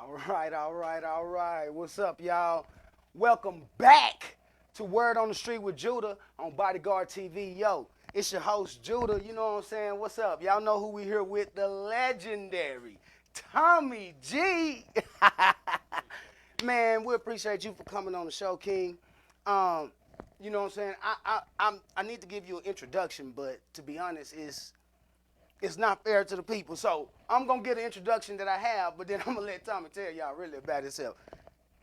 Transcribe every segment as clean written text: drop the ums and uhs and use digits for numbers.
All right. What's up, y'all? Welcome back to Word on the Street with Judah on Bodyguard TV. Yo, it's your host, Judah. You know what I'm saying? What's up? Y'all know who we here with? The legendary Tommy G. Man, we appreciate you for coming on the show, King. You know what I'm saying? I need to give you an introduction, but to be honest, it's not fair to the people. So I'm gonna get an introduction that I have, but then I'm gonna let Tommy tell y'all really about himself.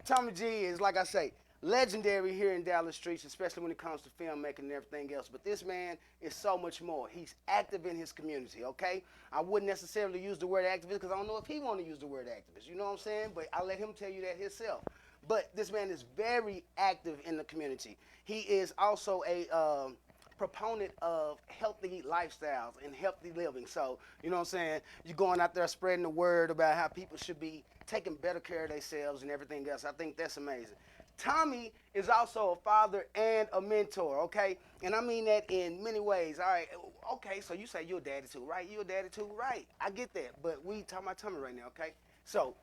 Tommy G is, like I say, legendary here in Dallas streets, especially when it comes to filmmaking and everything else. But this man is so much more. He's active in his community, okay? I wouldn't necessarily use the word activist because I don't know if he want to use the word activist. You know what I'm saying? But I'll let him tell you that himself. But this man is very active in the community. He is also a proponent of healthy lifestyles and healthy living. So, you know what I'm saying? You're going out there spreading the word about how people should be taking better care of themselves and everything else. I think that's amazing. Tommy is also a father and a mentor, okay? And I mean that in many ways. All right, okay, so you say you're a daddy too, right? You're a daddy too, right? I get that, but we talking about Tommy right now, okay? So,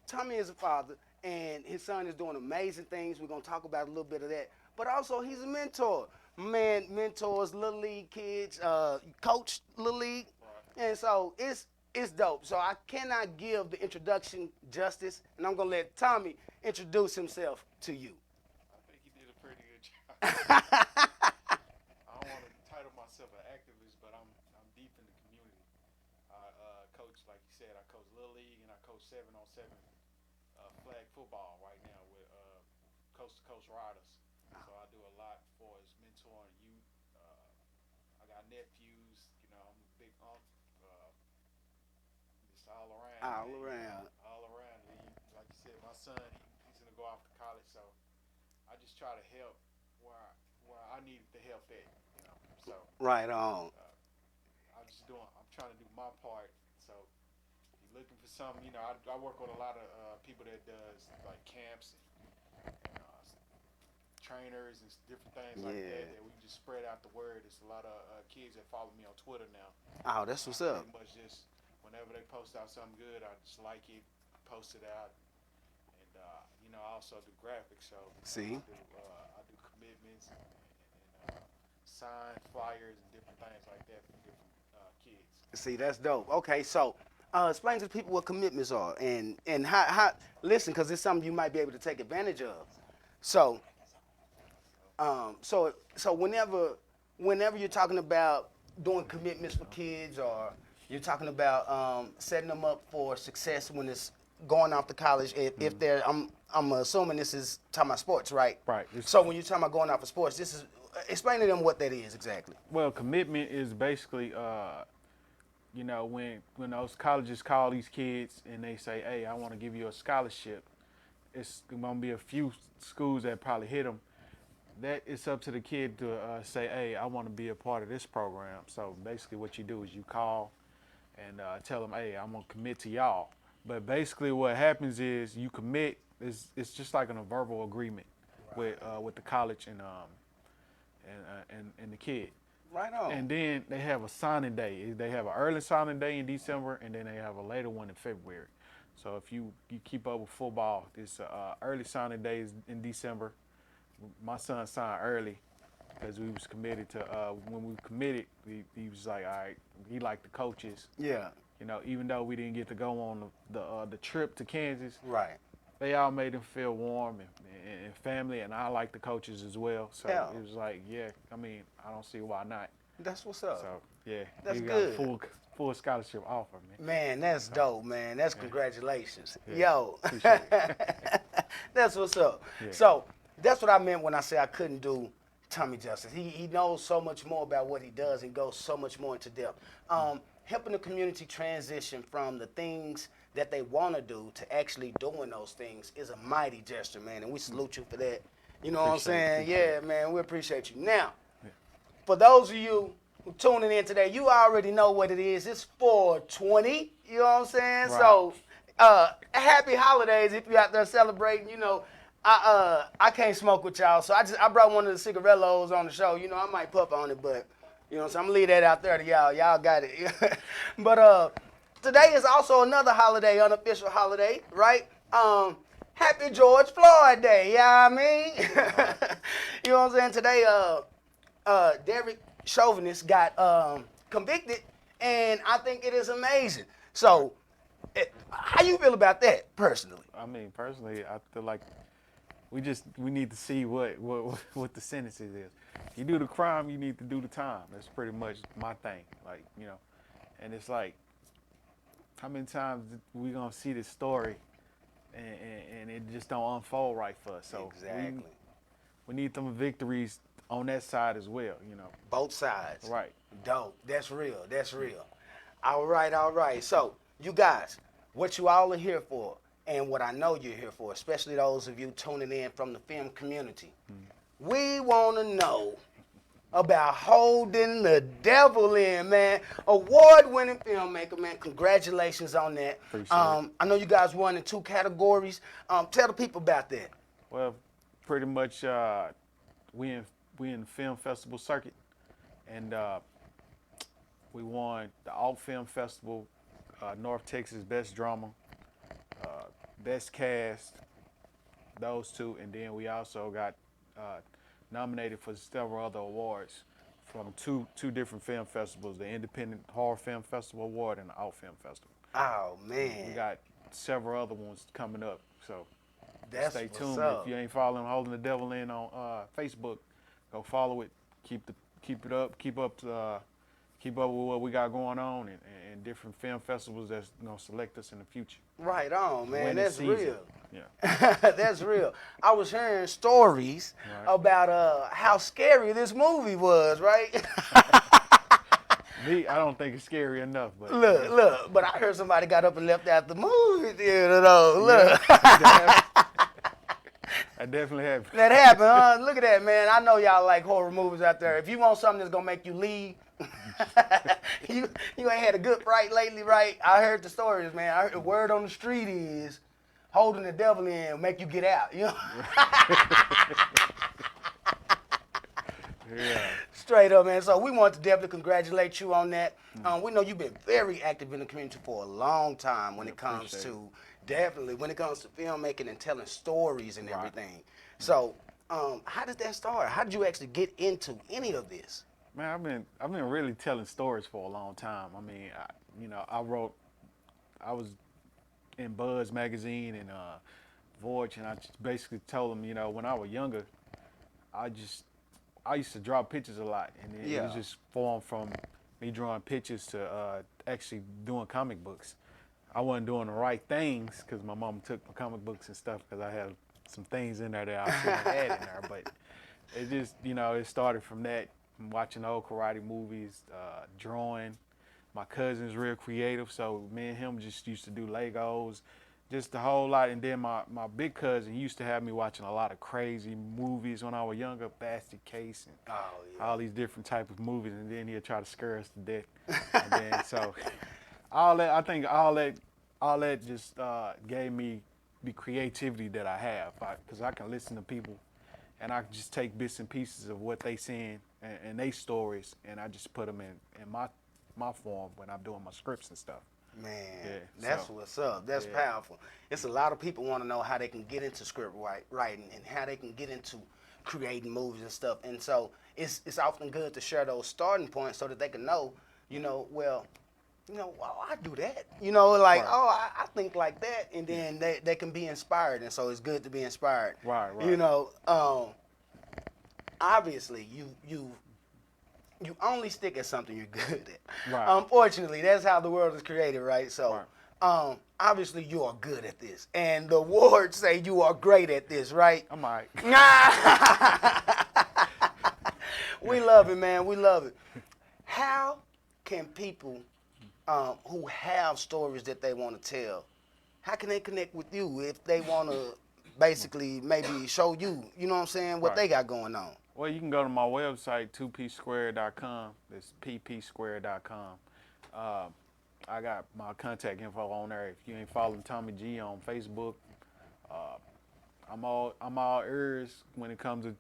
Tommy is a father, and his son is doing amazing things. We're going to talk about a little bit of that. But also, he's a mentor. Man mentors Little League kids, coach Little League. And so it's dope. So I cannot give the introduction justice, and I'm going to let Tommy introduce himself to you. I think he did a pretty good job. I don't want to title myself an activist, but I'm deep in the community. I coach, like you said, I coach Little League and I coach 7-on-7 flag football right now with Coast to Coast Riders. So I do a lot for as mentoring youth. I got nephews, you know, I'm a big uncle. Just all around. All Man, around. all around. Like you said, my son, he's gonna go off to college, so I just try to help where I needed the help at, you know. So Right on. I'm trying to do my part. So if you're looking for something, you know, I work with a lot of people that does like camps and trainers and different things like Yeah. that we just spread out the word. There's a lot of kids that follow me on Twitter now. Oh, that's what's up. Pretty much just whenever they post out something good, I just like it, post it out, and you know, I also do graphics. So See? I do commitments and sign flyers and different things like that for different kids. See, that's dope. Okay, so explain to the people what commitments are and how listen, because it's something you might be able to take advantage of. So, so whenever you're talking about doing commitments for kids, or you're talking about setting them up for success when it's going off to college, if they're, I'm assuming this is talking about sports, right? Right. So when you're talking about going out for sports, this is explain to them what that is exactly. Well, commitment is basically, you know, when those colleges call these kids and they say, "Hey, I want to give you a scholarship," it's gonna be a few schools that probably hit them. That it's up to the kid to say, "Hey, I want to be a part of this program." So basically, what you do is you call and tell them, "Hey, I'm gonna commit to y'all." But basically, what happens is you commit. It's just like a verbal agreement with the college and the kid. Right on. And then they have a signing day. They have an early signing day in December, and then they have a later one in February. So if you keep up with football, this early signing day is in December. My son signed early because we was committed to. When we committed, he was like, all right. He liked the coaches. Yeah. You know, even though we didn't get to go on the trip to Kansas, Right. they all made him feel warm and family, and I like the coaches as well. So Yeah. it was like, yeah, I mean, I don't see why not. That's what's up. So yeah, That's he good. got a full scholarship offer, man. Man, that's dope, man. That's congratulations. Yeah. Yo. Appreciate it. That's what's up. Yeah. So, that's what I meant when I said I couldn't do Tommy justice. He knows so much more about what he does and goes so much more into depth. Helping the community transition from the things that they want to do to actually doing those things is a mighty gesture, man, and we salute you for that. You know what I'm saying? Yeah, man, we appreciate you. Now, for those of you who tuning in today, you already know what it is. It's 420. You know what I'm saying? Right. So, happy holidays if you're out there celebrating. You know, I can't smoke with y'all, so I brought one of the cigarellos on the show. You know, I might puff on it, but you know, so I'm gonna leave that out there to y'all. Y'all got it. But today is also another holiday, unofficial holiday, right? Happy George Floyd Day. You know what I mean? You know what I'm saying? Today, Derek Chauvin got convicted, and I think it is amazing. So, how you feel about that personally? I mean, personally, I feel like we need to see what the sentences is. You do the crime, you need to do the time. That's pretty much my thing. Like, you know, and it's like, how many times we gonna see this story, and it just don't unfold right for us. So Exactly. we need some victories on that side as well. You know. Both sides. Right. Dope. That's real. That's real. All right, all right. So, you guys, what you all are here for, and what I know you're here for, especially those of you tuning in from the film community, we want to know about Holding the Devil In, man. Award-winning filmmaker, man. Congratulations on that. Appreciate it. I know you guys won in 2 categories. Tell the people about that. Well, pretty much we in the film festival circuit, and we won the Alt Film Festival, North Texas Best Drama, Best Cast, those 2, and then we also got nominated for several other awards from two different film festivals: the Independent Horror Film Festival Award and the Alt Film Festival. Oh, man. We got several other ones coming up, so That's stay what's tuned. up. If you ain't following Holding the Devil In on Facebook, go follow it. Keep it up. Keep up with what we got going on, and different film festivals that's gonna select us in the future. Right on, man. Winning That's season. real. Yeah. That's real. I was hearing stories Right. about how scary this movie was, right? Me, I don't think it's scary enough, but Look, but I heard somebody got up and left out the movie theater, though. Look. I definitely have. That happened, huh? Look at that, man. I know y'all like horror movies out there. If you want something that's gonna make you leave, you ain't had a good fright lately, right? I heard the stories, man. I heard the word on the street is Holding the Devil In will make you get out. You know? Yeah. Straight up, man. So we want to definitely congratulate you on that. We know you've been very active in the community for a long time when it comes appreciate to when it comes to filmmaking and telling stories and Right. everything. So, how did that start? How did you actually get into any of this? Man, I've been really telling stories for a long time. I mean, I was in Buzz magazine and Voyage, and I just basically told them, you know, when I was younger, I used to draw pictures a lot, and it was just formed from me drawing pictures to actually doing comic books. I wasn't doing the right things because my mom took my comic books and stuff because I had some things in there that I shouldn't have had in there. But it just, you know, it started from that, watching old karate movies, drawing. My cousin's real creative, so me and him just used to do Legos, just a whole lot. And then my big cousin used to have me watching a lot of crazy movies when I was younger, Basket Case and all these different type of movies. And then he'd try to scare us to death. And then so all that just gave me the creativity that I have, because I can listen to people, and I can just take bits and pieces of what they saying and they stories, and I just put them in my form when I'm doing my scripts and stuff. Man, Yeah, that's so, what's up. That's yeah. powerful. It's a lot of people want to know how they can get into script writing and how they can get into creating movies and stuff. And so it's often good to share those starting points so that they can know, well, I do that. Like, Right. I think like that, and then they can be inspired. And so it's good to be inspired. Right. Obviously, you only stick at something you're good at. Right. Unfortunately, that's how the world is created, right? So, obviously you are good at this, and the awards say you are great at this, right? I'm all right. We love it, man. We love it. How can people who have stories that they want to tell, how can they connect with you if they want to basically maybe show you, you know what I'm saying, what Right. they got going on? Well, you can go to my website, 2psquare.com. That's ppsquare.com. I got my contact info on there. If you ain't following Tommy G on Facebook, I'm all ears when it comes to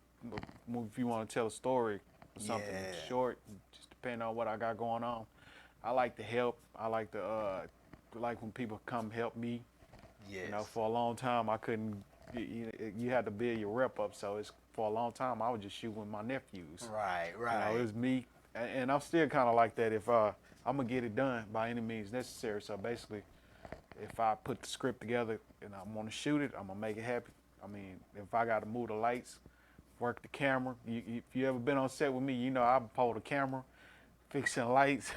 if you want to tell a story or something Yeah. short, just depending on what I got going on. I like to help. I like to like when people come help me. Yes. You know, for a long time I couldn't. You had to build your rep up. So it's for a long time I would just shoot with my nephews. Right, You right. know, it was me, and I'm still kind of like that. If I'm gonna get it done by any means necessary. So basically, if I put the script together and I'm gonna shoot it, I'm gonna make it happen. I mean, if I gotta move the lights, work the camera. If you ever been on set with me, you know I pull the camera, fixing lights,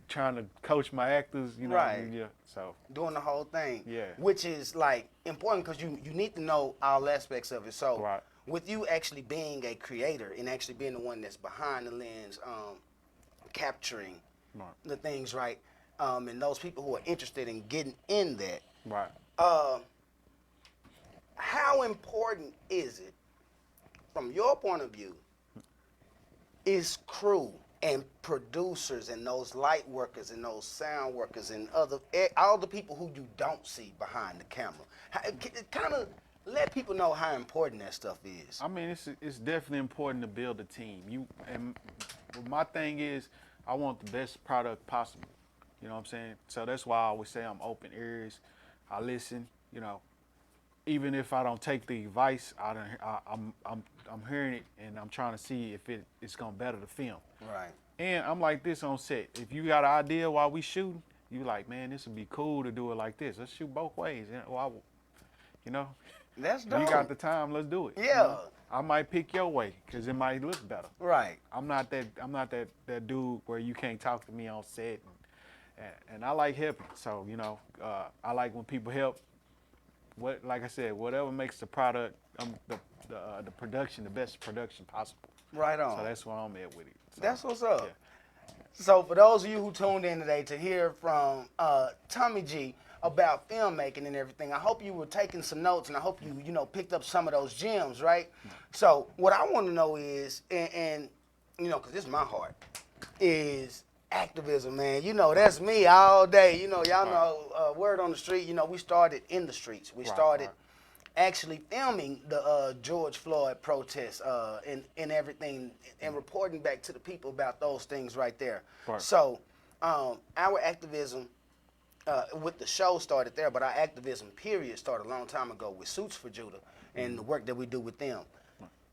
trying to coach my actors. You know, Right. yeah. So Doing the whole thing. Yeah. Which is like important because you need to know all aspects of it. So Right. with you actually being a creator and actually being the one that's behind the lens, capturing right, the things right, and those people who are interested in getting in that, right. how important is it, from your point of view, is crew and producers and those light workers and those sound workers and all the people who you don't see behind the camera? Kind of let people know how important that stuff is. I mean, it's definitely important to build a team. My thing is, I want the best product possible. You know what I'm saying? So that's why I always say I'm open ears. I listen. You know, even if I don't take the advice, I'm hearing it and I'm trying to see if it's gonna better the film. Right. And I'm like this on set. If you got an idea while we shooting, you like, man, this would be cool to do it like this. Let's shoot both ways. You know, That's you dope. got the time. Let's do it. you Yeah. know? I might pick your way because it might look better. Right. I'm not that dude where you can't talk to me on set, and I like helping. So you know, I like when people help. Like I said, whatever makes the product, the production, the best production possible. Right on. So that's where I'm at with it. So, That's what's up. yeah. So for those of you who tuned in today to hear from Tommy G about filmmaking and everything, I hope you were taking some notes and I hope you picked up some of those gems, right? So what I want to know is, and because this is my heart, is activism, man. That's me all day. Y'all know, word on the street, we started in the streets. We started actually filming the George Floyd protests and everything and reporting back to the people about those things right there. Right. So our activism with the show started there, but our activism period started a long time ago with Suits for Judah and the work that we do with them.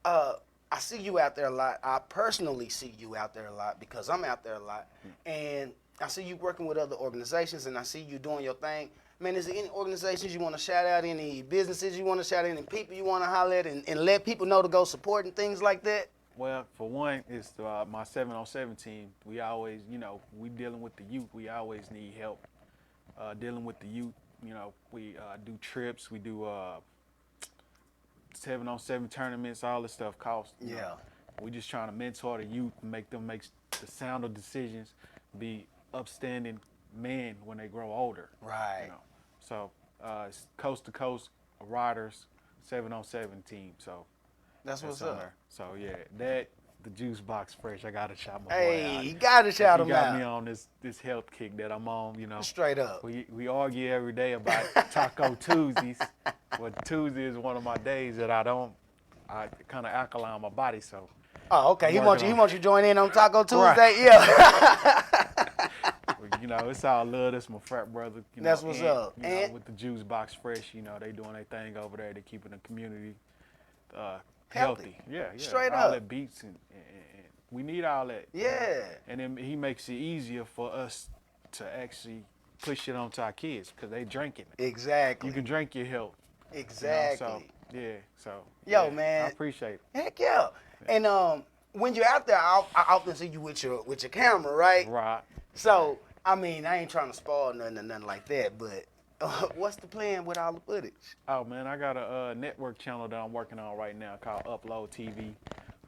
I see you out there a lot. I personally see you out there a lot because I'm out there a lot. And I see you working with other organizations and I see you doing your thing. Man, is there any organizations you want to shout out, any businesses you want to shout out, any people you want to holler at and let people know to go support and things like that? Well, for one, it's my 7-on-7 team. We always, we dealing with the youth. We always need help dealing with the youth. We do trips. We do 7-on-7 tournaments. All this stuff costs. you know. Yeah. We just trying to mentor the youth and make them make the sounder decisions, be upstanding men when they grow older. Right. So it's coast to coast riders, 7-on-7 team. So That's what's on up. there. So yeah, the juice box fresh. I gotta shout my boy Hey, out. you got to shout He him got me out. on this health kick that I'm on. Straight up. We argue every day about Taco Tuesdays. But Tuesday is one of my days that I kind of alkaline my body. So Oh, okay. He I'm wants you. working He wants you to join in on Taco Tuesday. Right. Yeah. it's all love. That's my frat brother. That's what's up. You know, And- with the juice box fresh, they doing their thing over there. They keeping the community healthy. Yeah. Straight all up. that beats and we need all that. Yeah. And then he makes it easier for us to actually push it onto our kids because they drinking it. Exactly. You can drink your health. Exactly. So yeah. So Yo, yeah, man. I appreciate it. Heck yeah. And when you're out there, I often see you with your camera, right? Right. So I mean, I ain't trying to spoil nothing or nothing like that, but what's the plan with all the footage? Oh man, I got a network channel that I'm working on right now called Upload TV.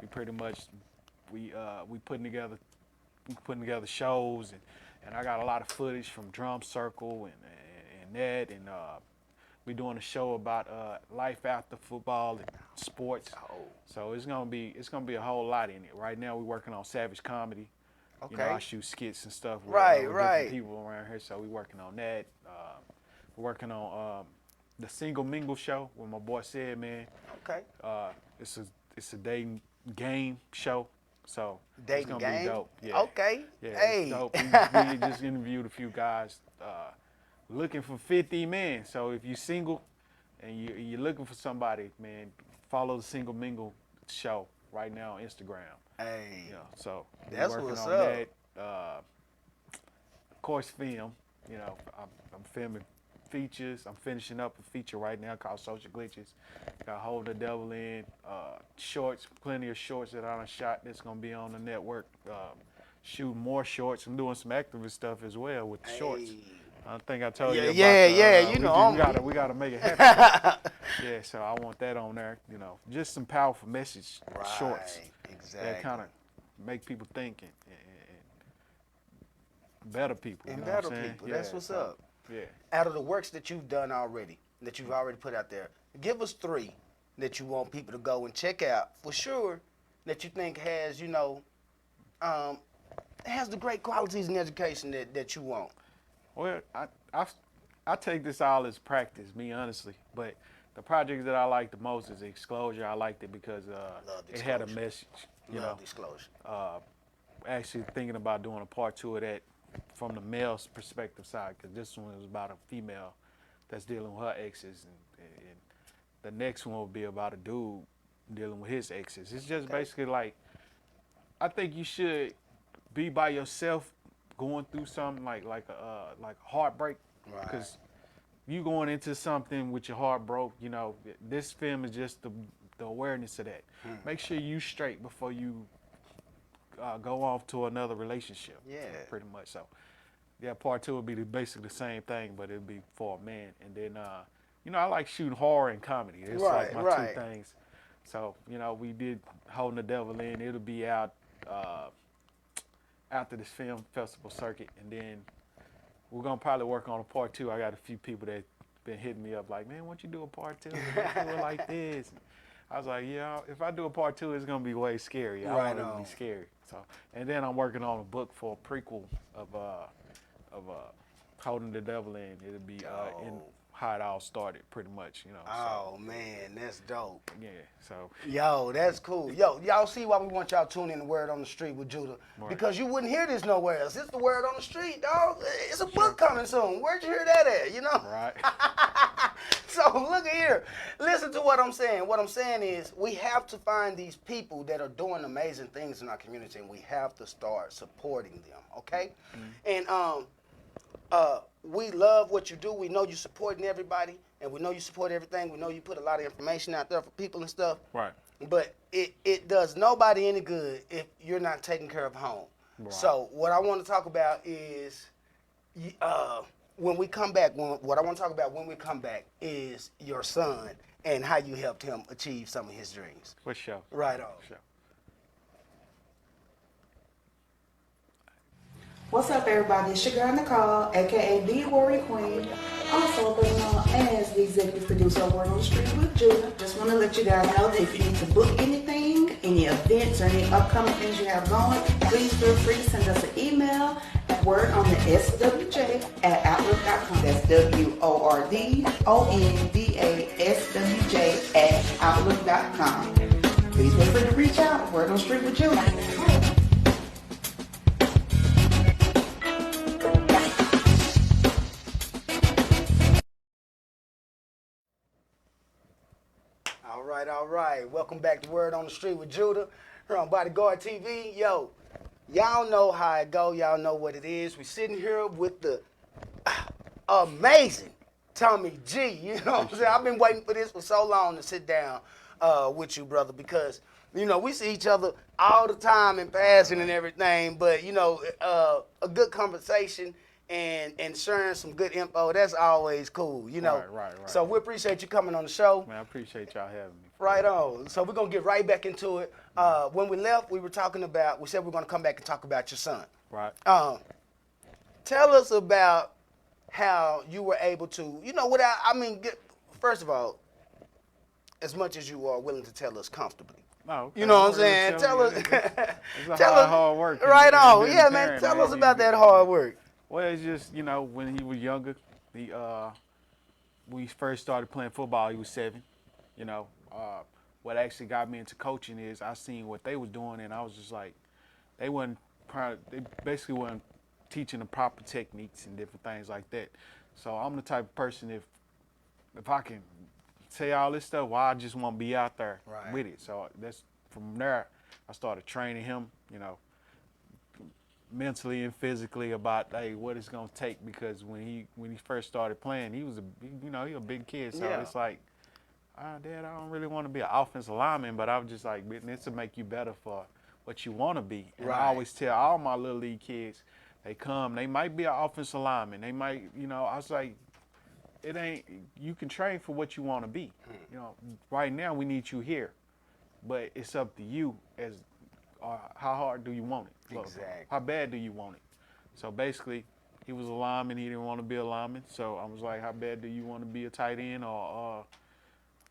We pretty much we putting together shows and I got a lot of footage from Drum Circle and that and we doing a show about life after football and sports. Oh. So it's gonna be a whole lot in it. Right now we're working on Savage Comedy. You know, Okay. I shoot skits and stuff with, Right, with right. different people around here. So we're working on that. We're working on the Single Mingle show with my boy Said Man. Okay. It's a dating game show. So Dating it's gonna game? be dope. Yeah. Okay. Yeah, Hey. it's dope. We just interviewed a few guys looking for 50 men. So if you're single and you're looking for somebody, man, follow the Single Mingle show right now on Instagram. Hey. You know, so That's we're working what's on up. that. Of course, film. You know, I'm filming features. I'm finishing up a feature right now called Social Glitches. Got Hold the Devil In. Shorts, plenty of shorts that I done shot that's gonna be on the network. Shooting more shorts. I'm doing some activist stuff as well with the shorts. Hey. I think I told you Yeah, about yeah, the, you know, we gotta make it happen. Yeah, so I want that on there. You know, just some powerful message shorts Exactly. that kind of make people think and better people. And you know what better I'm saying? people. That's what's so, up. Yeah. Out of the works that you've done already, that you've already put out there, give us 3 that you want people to go and check out for sure that you think has, you know, has the great qualities and education that you want. Well, I take this all as practice, me honestly. But the projects that I like the most is Disclosure. I liked it because it had a Disclosure. message. You Love know, disclosure. actually thinking about doing a part 2 of that from the male's perspective side, because this one is about a female that's dealing with her exes, and the next one will be about a dude dealing with his exes. It's just basically like, I think you should be by yourself going through something like a heartbreak, Right. because you going into something with your heart broke. You know, this film is just the awareness of that. Make sure you straight before you go off to another relationship. Yeah. Pretty much. So, yeah, part 2 would be basically the same thing, but it'd be for a man. And then, you know, I like shooting horror and comedy. It's like my Right. 2 things. So, you know, we did Holding the Devil In. It'll be out after this film festival circuit, and then we're gonna probably work on a part 2. I got a few people that been hitting me up like, man, why don't you do a part 2? Why don't you do it like this? I was like, yeah, if I do a part 2, it's gonna be way scary. I Right want it to on. be scary. So, and then I'm working on a book for a prequel of Holding the Devil In. It'll be in Dope. how it all started, pretty much. You know. Oh, man, that's dope. So, yeah. So. Yo, that's cool. Yo, y'all see why we want y'all to tune in to Word on the Street with Judah? Right. Because you wouldn't hear this nowhere else. It's the Word on the Street, dog. It's a book coming soon. Where'd you hear that at, you know? Right. So look here. Listen to what I'm saying. What I'm saying is we have to find these people that are doing amazing things in our community, and we have to start supporting them, okay? And we love what you do. We know you're supporting everybody, and we know you support everything. We know you put a lot of information out there for people and stuff. Right. But it does nobody any good if you're not taking care of home. Right. So what I want to talk about is when we come back, what I want to talk about when we come back is your son and how you helped him achieve some of his dreams. For sure. Right on. For sure. What's up, everybody? It's your girl Nicole, aka the Warrior Queen, also better known as the executive producer of Word on the Street with Judah. Just want to let you guys know that if you need to book anything, any events, or any upcoming things you have going, please feel free to send us an email at wordontheswj@outlook.com. That's WORDONDASWJ@outlook.com. Please feel free to reach out. Word on the Street with Judah. All right. Welcome back to Word on the Street with Judah. Here on Bodyguard TV. Yo, y'all know how it go. Y'all know what it is. We sitting here with the amazing Tommy G. You know what I'm saying? I've been waiting for this for so long to sit down with you, brother, because, you know, we see each other all the time in passing and everything, but, you know, a good conversation and sharing some good info. That's always cool, you know. Right. So we appreciate you coming on the show. Man, I appreciate y'all having me. Right on. So we're gonna get right back into it. When we left, we said we are gonna come back and talk about your son. Right. Tell us about how you were able to, first of all, as much as you are willing to tell us comfortably. No, You know what I'm saying? Tell us. It's a tell us. hard work. Right and on. being Yeah, a man. parent, Tell man. us about that hard work. Well, it's just, when he was younger, we first started playing football, he was 7. What actually got me into coaching is I seen what they was doing, and I was just like, they basically wasn't teaching the proper techniques and different things like that. So I'm the type of person, if I can say all this stuff, well, I just want to be out there Right. with it. So that's from there, I started training him, mentally and physically about what it's gonna take, because when he first started playing, he was he a big kid, so Yeah. it's like, Dad, I don't really want to be an offensive lineman, but I was just like, this will make you better for what you want to be. And Right. I always tell all my little league kids, they might be an offensive lineman, they might, I was like, it ain't, you can train for what you want to be. Right now we need you here, but it's up to you as how hard do you want it? Exactly. How bad do you want it? So basically, he was a lineman. He didn't want to be a lineman. So I was like, how bad do you want to be a tight end or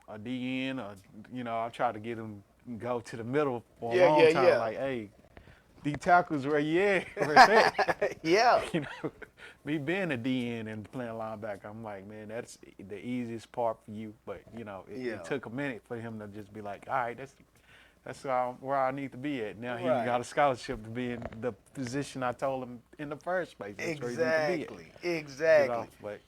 a DN? Or, I tried to get him to go to the middle for a long time. Yeah. Like, hey, D tackles where you at? Where it's at? Yeah. Me being a DN and playing linebacker, I'm like, man, that's the easiest part for you. But, it took a minute for him to just be like, all right, that's where I need to be at. Now he Right. got a scholarship to be in the position I told him in the first place. That's where he need to be at. Exactly. But,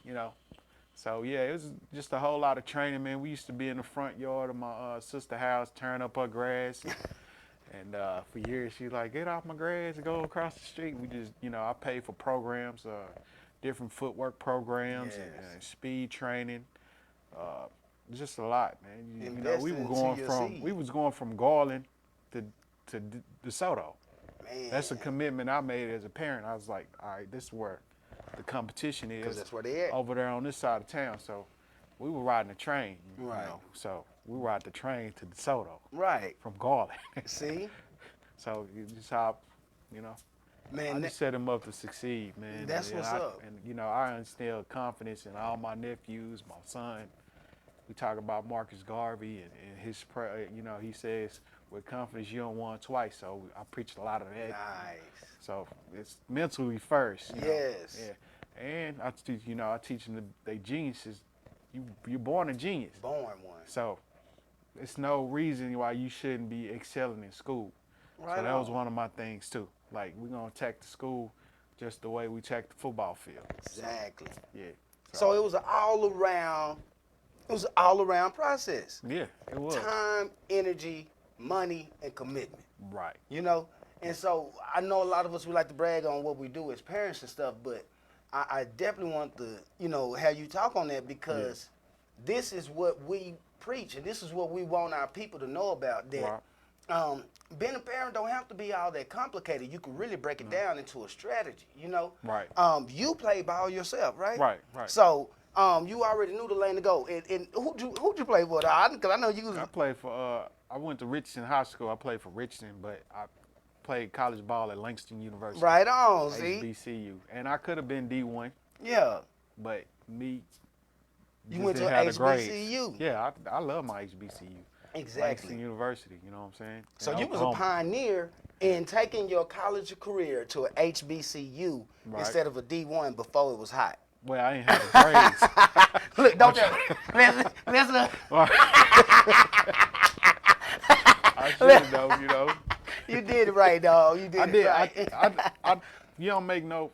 so yeah, it was just a whole lot of training, man. We used to be in the front yard of my sister's house, tearing up her grass. And for years, she's like, get off my grass and go across the street. We just, I paid for programs, different footwork programs, Yes. and speed training. Just a lot, man. Invested into your was going from Garland to DeSoto. Man. That's a commitment I made as a parent. I was like, all right, this is where the competition is. 'Cause that's where they at. Over there on this side of town. So we were riding the train. Right. So we ride the train to DeSoto Right. from Garland. See? So it's just how, Man, I just set him up to succeed, man. That's what's up. And I instilled confidence in all my nephews, my son. We talk about Marcus Garvey and his prayer. He says, with confidence you don't want twice. So I preached a lot of that. nice. So it's mentally first. Yes. Yeah. And I teach them they geniuses. You're born a genius. Born one. So it's no reason why you shouldn't be excelling in school. Right So that was on. one of my things too. Like, we're gonna attack the school just the way we attack the football field. Exactly. Yeah. So it was an all around process. Yeah, it was. Time, energy, money, and commitment. Right. And so I know a lot of us, we like to brag on what we do as parents and stuff, but I definitely want to, have you talk on that, because this is what we preach, and this is what we want our people to know about, that being a parent don't have to be all that complicated. You can really break it down into a strategy, Right. You play ball yourself, right? Right. So you already knew the lane to go. And who'd you play for? Because I know you was... I played for, I went to Richardson High School. I played for Richardson, but I played college ball at Langston University. Right on, see? HBCU. And I could have been D1, Yeah. but me You just went to didn't have the grades. HBCU. Yeah, I love my HBCU. Exactly. Langston University, you know what I'm saying? So In you was a Oklahoma. pioneer in taking your college career to an HBCU Right. instead of a D1 before it was hot. Well, I ain't have the grades. Look, don't tell me. Listen, I should have though, you did it right, dog. You did I it did. right. You don't make no,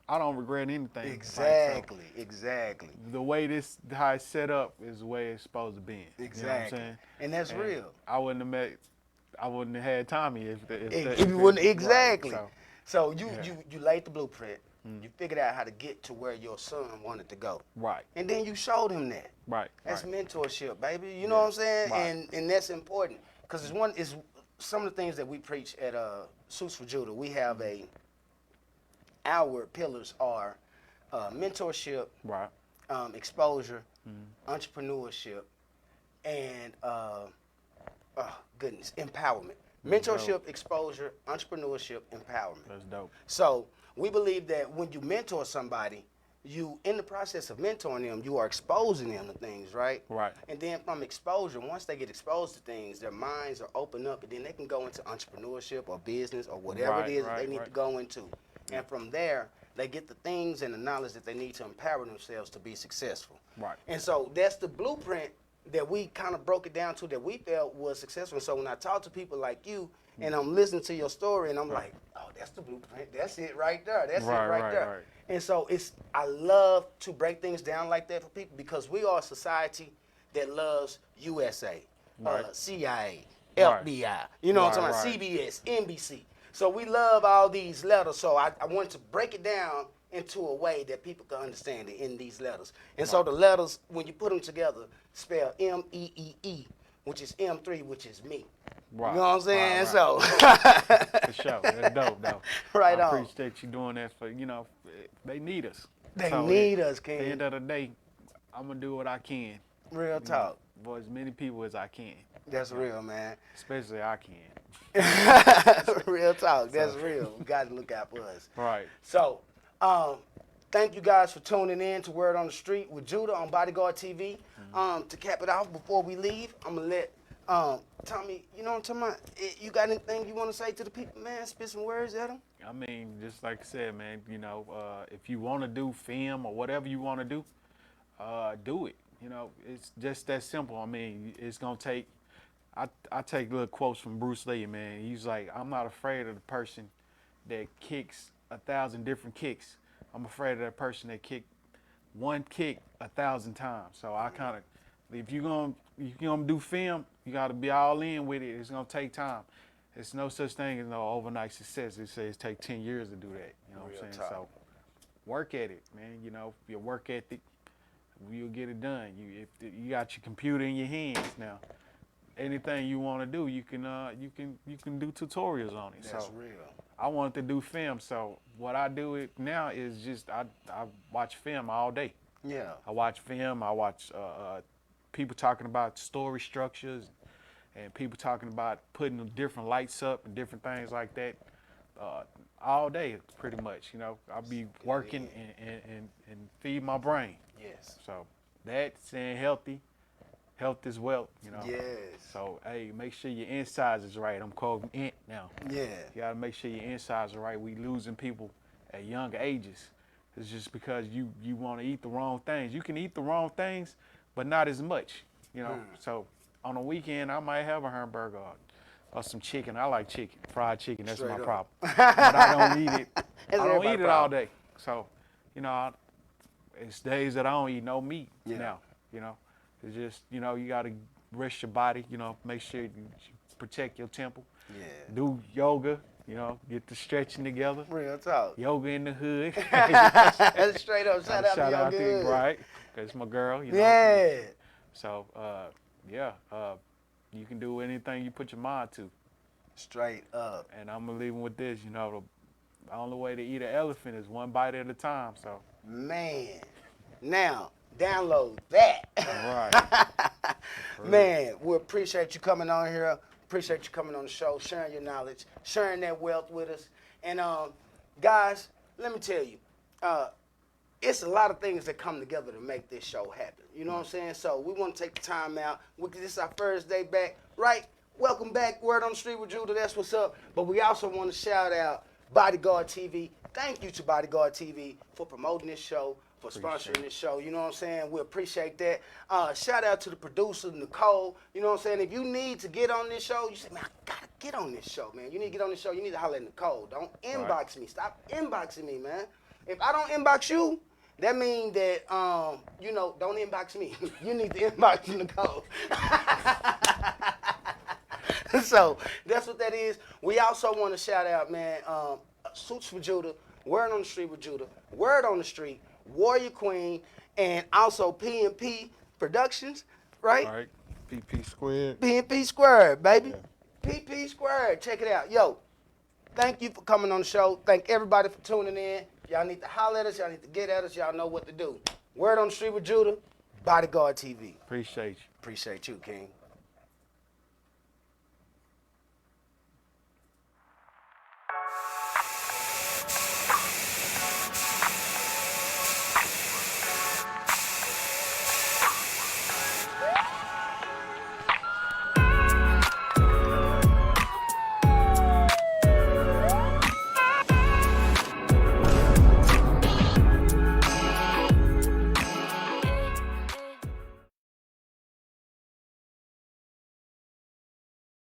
I don't regret anything. Exactly. Like, the way how it's set up is the way it's supposed to be. Exactly. You know what I'm saying? And that's real. I wouldn't have had Tommy if you wouldn't, right, exactly. so, So you laid the blueprint. You figured out how to get to where your son wanted to go. right, And then you showed him that. right. That's right. mentorship, baby. You know what I'm saying? Right. And that's important, because it's some of the things that we preach at Suits for Judah. We have our pillars are mentorship, Right. exposure, entrepreneurship, and goodness, empowerment. Mentorship, exposure, entrepreneurship, empowerment. That's dope. So we believe that when you mentor somebody, you, in the process of mentoring them, you are exposing them to things, right? Right. And then from exposure, once they get exposed to things, their minds are open up, and then they can go into entrepreneurship or business or whatever Right, it is that right, they need right. to go into. And from there, they get the things and the knowledge that they need to empower themselves to be successful. Right. And so that's the blueprint that we kind of broke it down to that we felt was successful. So when I talk to people like you and I'm listening to your story and I'm like, oh, that's the blueprint. That's it right there. That's Right, it right, right, there. right. And so I love to break things down like that for people because we are a society that loves USA, Right. CIA, Right. FBI, you know what I'm Right, talking right. about, CBS, NBC. So we love all these letters. So I wanted to break it down into a way that people can understand it in these letters. And so the letters, when you put them together, spell MEEE, which is M3, which is me. Right. You know what I'm saying? Right, So For sure. That's dope, though. Right I on. appreciate you doing that for, they need us. They So need us, At the King. end of the day, I'm going to do what I can. Real talk. For as many people as I can. That's real, man. Especially I can. Real talk. That's real. We got to look out for us. Right. So, thank you guys for tuning in to Word on the Street with Judah on Bodyguard TV. To cap it off, before we leave, I'm going to let Tommy, you know what I'm talking about? You got anything you want to say to the people, man? Spit some words at them? I mean, just like I said, man, if you want to do film or whatever you want to do it. It's just that simple. I mean, it's going to take, I take little quotes from Bruce Lee, man. He's like, I'm not afraid of the person that kicks 1,000 different kicks. I'm afraid of that person that kicked one kick 1,000 times. So I kind of, if you're gonna do film, you got to be all in with it. It's gonna take time. There's no such thing as no overnight success. It says take 10 years to do that. You know what Real I'm saying? talk. So work at it, man. Your work ethic, you'll get it done. If you got your computer in your hands now, anything you want to do, you can do tutorials on it. That's So real. I wanted to do film, so what I do it now is just I watch film all day. Yeah. I watch film. I watch people talking about story structures, and people talking about putting different lights up and different things like that. All day, pretty much. I'll be working and feed my brain. Yes. So that, staying healthy, health is wealth. Yes. So hey, make sure your insides is right. I'm quoting Ant now. Yeah. You gotta make sure your insides are right. We losing people at young ages. It's just because you want to eat the wrong things. You can eat the wrong things, but not as much. So on a weekend, I might have a hamburger or some chicken. I like chicken, fried chicken. That's Straight my up. problem. But I don't eat it. I don't everybody's eat it all problem. day. So it's days that I don't eat no meat Yeah. now. It's just you gotta rest your body. Make sure you protect your temple. Yeah. Do yoga. Get the stretching together. Real talk. Yoga in the hood. Straight up. Shout out to your to good. right, cause my girl. Yeah. So you can do anything you put your mind to. Straight up. And I'm gonna leave 'em with this. The only way to eat an elephant is one bite at a time. So. Man. Now, download that. Right. Man, we appreciate you coming on here. Appreciate you coming on the show, sharing your knowledge, sharing that wealth with us. And guys, let me tell you, it's a lot of things that come together to make this show happen. You know what I'm saying? So we want to take the time out. This is our first day back, right? Welcome back, Word on the Street with Judah. That's what's up. But we also want to shout out Bodyguard TV. Thank you to Bodyguard TV for promoting this show, for sponsoring this show. You know what I'm saying? We appreciate that. Shout out to the producer, Nicole. You know what I'm saying? If you need to get on this show, you say, man, I got to get on this show, man. You need to get on this show. You need to holler at Nicole. Don't inbox me. Stop inboxing me, man. If I don't inbox you, that means that, don't inbox me. You need to inbox Nicole. So that's what that is. We also want to shout out, man, Suits for Judah, Word on the Street with Judah, Word on the Street, Warrior Queen, and also P&P Productions, right? All right. PP squared. P&P Squared, baby. PP Squared. Check it out. Yo, Thank you for coming on the show. Thank everybody for tuning in. Y'all need to holler at us. Y'all need to get at us. Y'all know what to do. Word on the Street with Judah, Bodyguard TV. Appreciate you. Appreciate you, King.